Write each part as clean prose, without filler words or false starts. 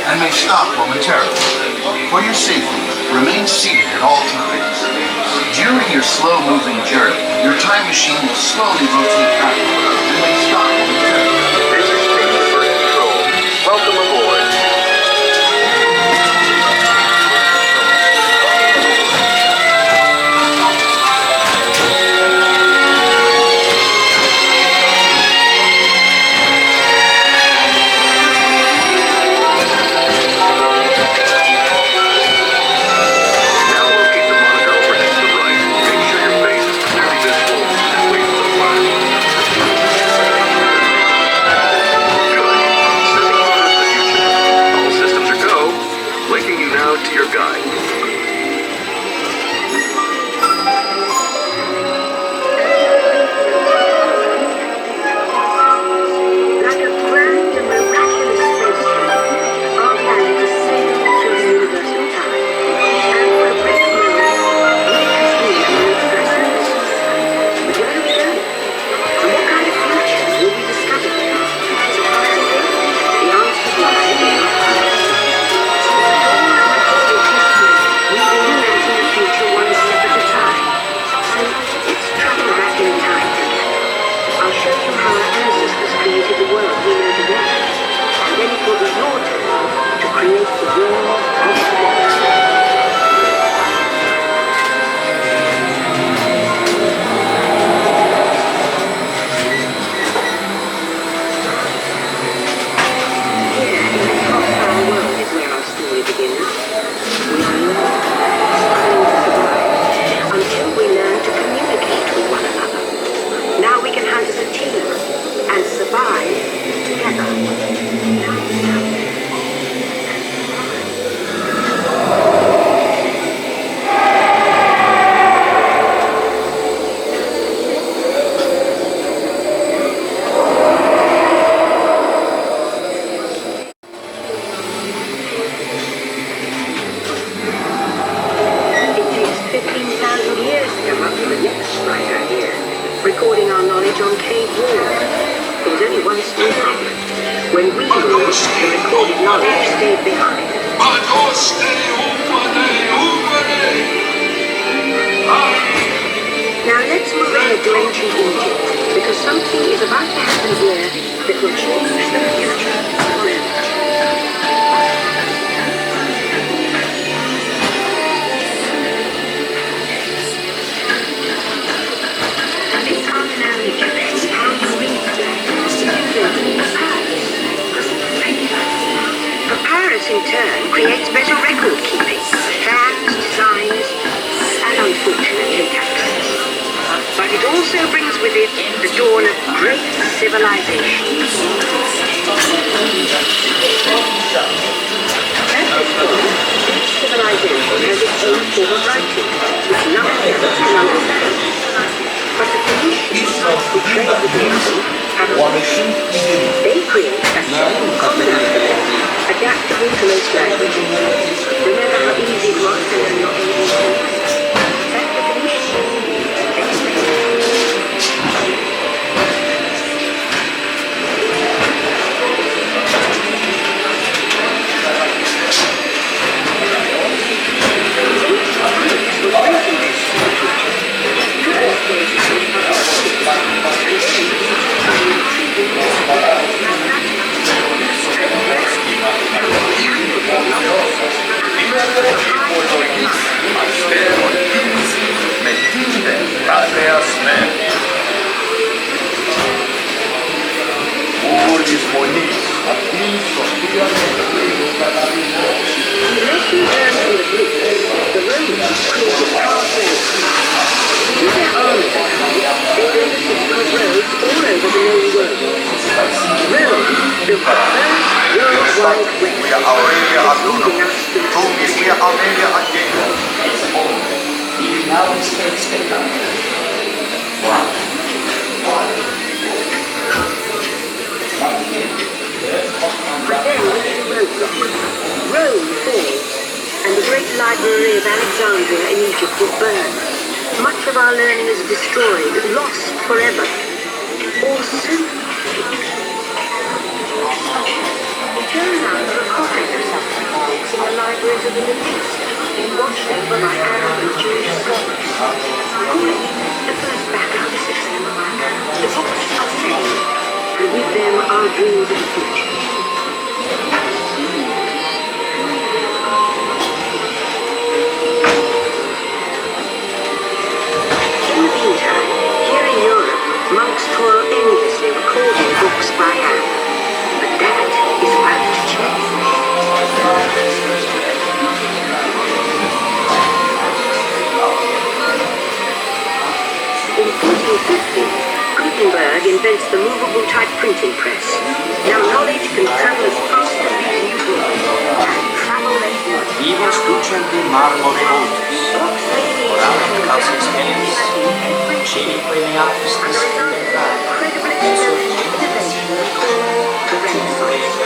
and may stop momentarily. For your safety, remain seated at all times. During your slow-moving journey, your time machine will slowly rotate backward and may stop momentarily. This is Spaceship Earth Control. Welcome aboard. To your guide. Like a grand and miraculous spaceship, our planet has sailed through the universal time, and for a brief moment, we can see our presence. But where are we going? And what kind of futures will we discover? Surprisingly, the answers lie in our hearts. One step at a time. So let's travel back in time. I'll show you how our ancestors created the world we know today. And then it will be your turn to create the world of today. Here in this hostile world is where our story begins. We are lost, struggling to survive, until we learn to communicate with one another. Now we can hunt as a team and survive together. Recording our knowledge on cave walls. There was only one small problem. When we moved, the recorded knowledge stayed behind. Now let's move ahead to ancient Egypt, because something is about to happen here that will change the future forever. Papyrus in turn creates better record keeping, plans, designs, and unfortunately taxes. But it also brings with it the dawn of great civilizations. At this point, each civilization has its own form of writing, which none of us can understand. But the Phoenicians, who trade with the others, have a mission. They create a simple common alphabet, adaptable to most languages. Remember how easy it was to learn your ABC? That's the Phoenicians. Rome falls, and the great library of Alexandria in Egypt is burned. Much of our learning is destroyed, lost forever. Or soon. It turns out that a coffin of the Middle East, watched over by Arab and Jewish scholars. Call it the first backup system. The books are saved, and with them our dreams of the future. In the meantime, here in Europe, monks toil endlessly recording books by hand. But that is about to change. In 1450, Gutenberg invents the movable type printing press. Now knowledge can travel as fast as these new books, and travel as well. Vivos ducem de marmore voltus, orat casus enis, cinique meatus disciplinare, Incredibly innovation called the Renaissance.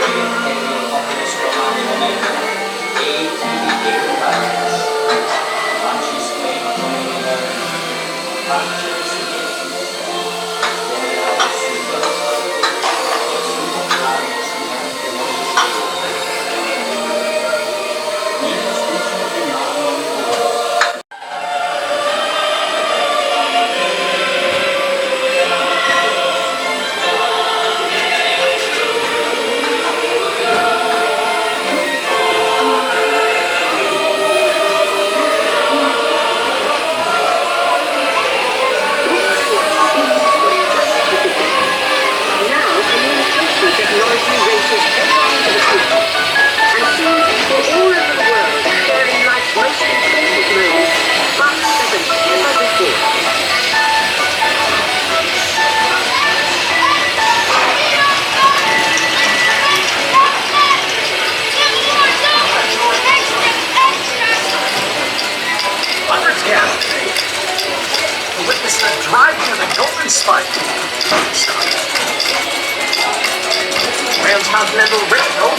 Transcontinental Railroad.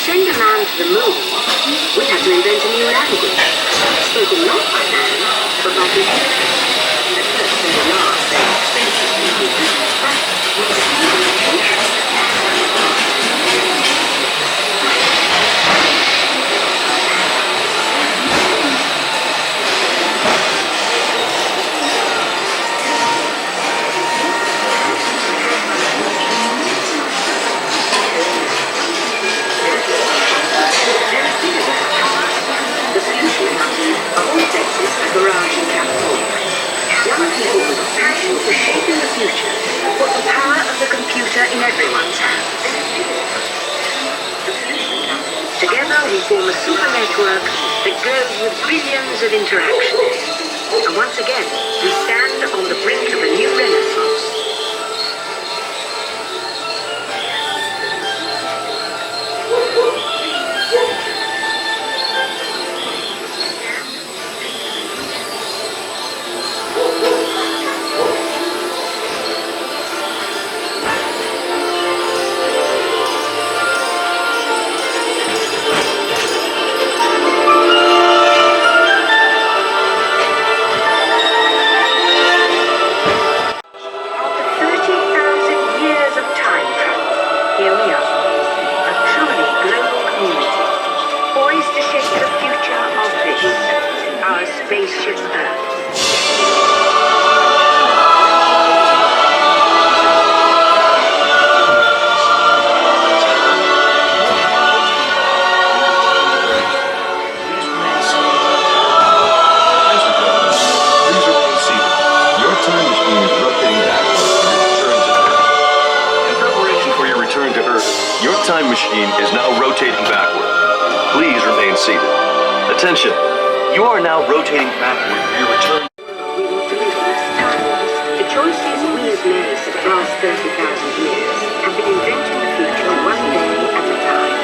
Send a man to the moon, we had to invent a new language, spoken not by man, but by computers. At first they were large and expensive computers, but with the communication. Young people with a passion for shaping the future put the power of the computer in everyone's hands. Together we form a super network that grows with billions of interactions. And once again, we stand on the brink of a new renaissance. machine is now rotating backward. Please remain seated. Attention! You are now rotating backward for your return. We want to live in this time. The choices we have made for the past 30,000 years have been inventing the future one day at a time.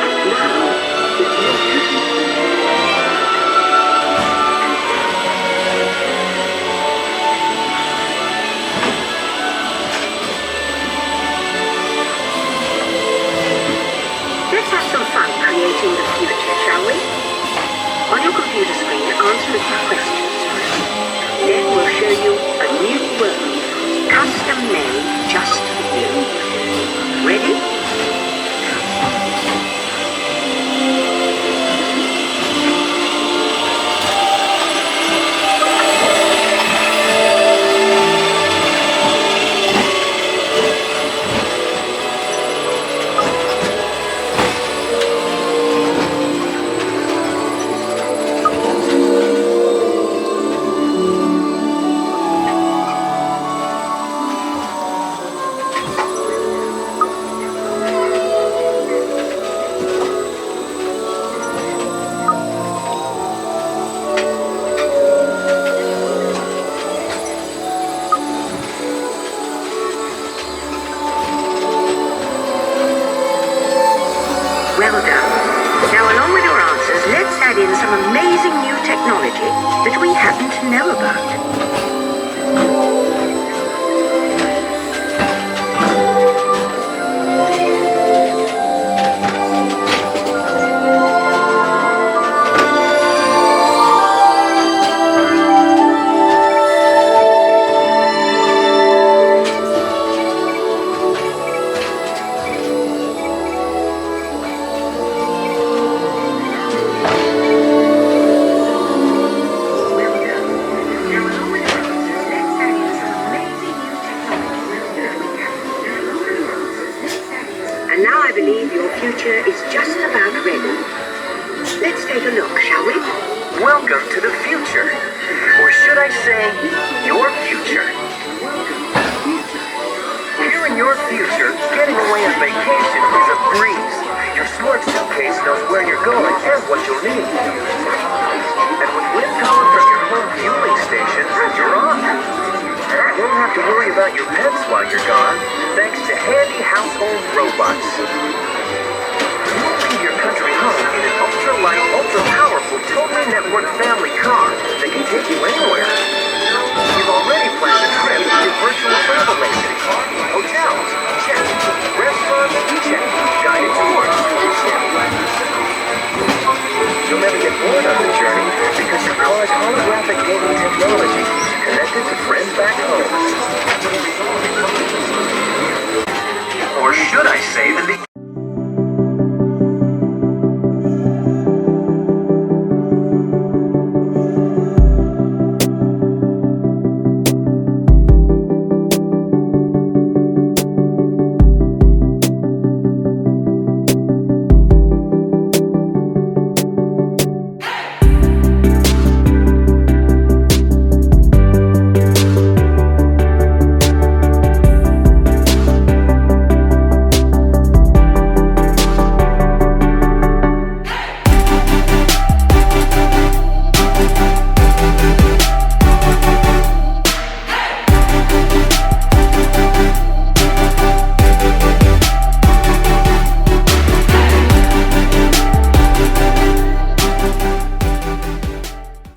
And now, it's your turn. Let's have some fun creating the future, shall we? On your computer screen, answer a few questions first. Then we'll show you a new world, custom made just for you. Ready? Well done. Now, along with your answers, let's add in some amazing new technology that we happen to know about. And now I believe your future is just about ready. Let's take a look, shall we? Welcome to the future. Or should I say, your future. Here in your future, getting away on vacation is a breeze. Your smart suitcase knows where you're going and what you'll need. And with wind power from your home fueling station, you're off. You won't have to worry about your pets while you're gone, thanks to handy household robots. You'll leave your country home in an ultra-light, ultra-powerful, totally networked family car that can take you anywhere. You've already planned a trip to virtual travel agents. Hotels, check. Restaurants, check. Guided tours, check. You'll never get bored on the journey because your car's holographic gaming technology